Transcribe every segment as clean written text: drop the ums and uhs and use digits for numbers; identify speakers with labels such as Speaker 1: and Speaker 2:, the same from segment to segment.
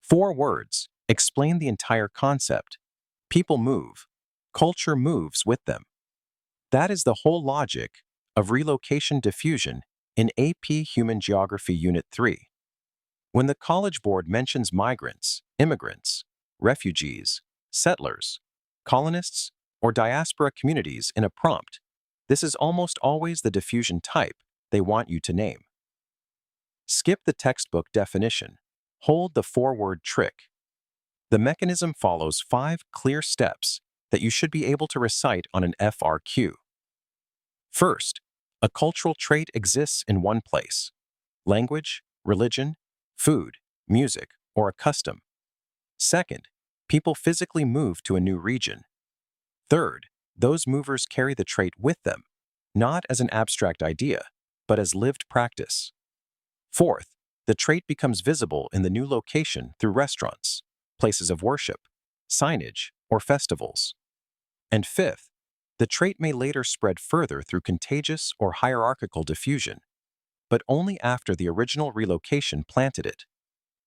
Speaker 1: 4 words explain the entire concept. People move. Culture moves with them. That is the whole logic of relocation diffusion in AP Human Geography Unit 3. When the College Board mentions migrants, immigrants, refugees, settlers, colonists, or diaspora communities in a prompt, this is almost always the diffusion type they want you to name. Skip the textbook definition. Hold the 4-word trick. The mechanism follows 5 clear steps that you should be able to recite on an FRQ. First, a cultural trait exists in one place: language, religion, food, music, or a custom. Second, people physically move to a new region. Third, those movers carry the trait with them, not as an abstract idea, but as lived practice. Fourth, the trait becomes visible in the new location through restaurants, places of worship, signage, or festivals. And fifth, the trait may later spread further through contagious or hierarchical diffusion, but only after the original relocation planted it.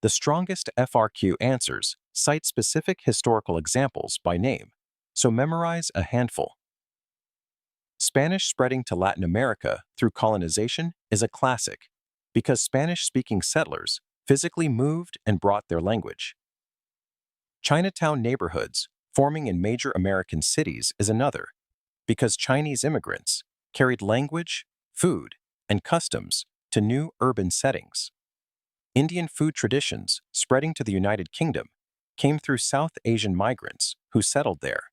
Speaker 1: The strongest FRQ answers cite specific historical examples by name, so memorize a handful. Spanish spreading to Latin America through colonization is a classic, because Spanish-speaking settlers physically moved and brought their language. Chinatown neighborhoods forming in major American cities is another, because Chinese immigrants carried language, food, and customs to new urban settings. Indian food traditions spreading to the United Kingdom came through South Asian migrants who settled there.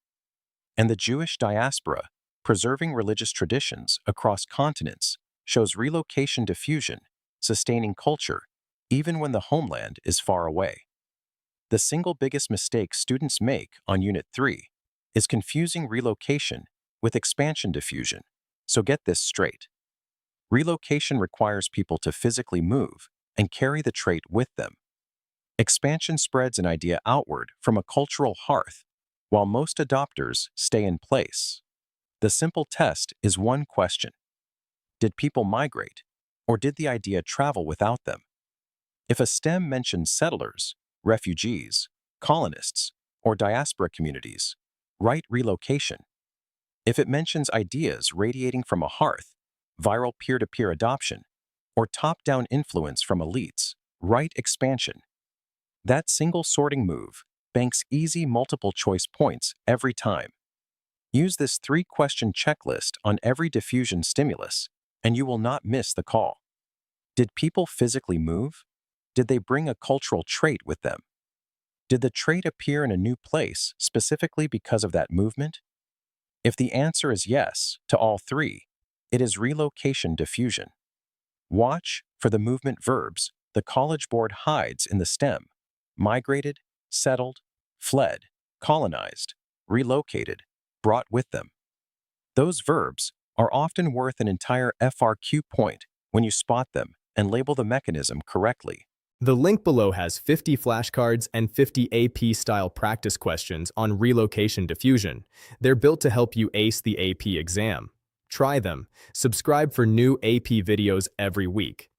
Speaker 1: And the Jewish diaspora preserving religious traditions across continents shows relocation diffusion sustaining culture even when the homeland is far away. The single biggest mistake students make on Unit 3 is confusing relocation with expansion diffusion, so get this straight. Relocation requires people to physically move and carry the trait with them. Expansion spreads an idea outward from a cultural hearth, while most adopters stay in place. The simple test is one question: did people migrate, or did the idea travel without them? If a stem mentions settlers, refugees, colonists, or diaspora communities, write relocation. If it mentions ideas radiating from a hearth, viral peer-to-peer adoption, or top-down influence from elites, write expansion. That single sorting move banks easy multiple-choice points every time. Use this 3-question checklist on every diffusion stimulus, and you will not miss the call. Did people physically move? Did they bring a cultural trait with them? Did the trait appear in a new place specifically because of that movement? If the answer is yes to all 3, it is relocation diffusion. Watch for the movement verbs the College Board hides in the stem: migrated, settled, fled, colonized, relocated, brought with them. Those verbs are often worth an entire FRQ point when you spot them and label the mechanism correctly.
Speaker 2: The link below has 50 flashcards and 50 AP-style practice questions on relocation diffusion. They're built to help you ace the AP exam. Try them. Subscribe for new AP videos every week.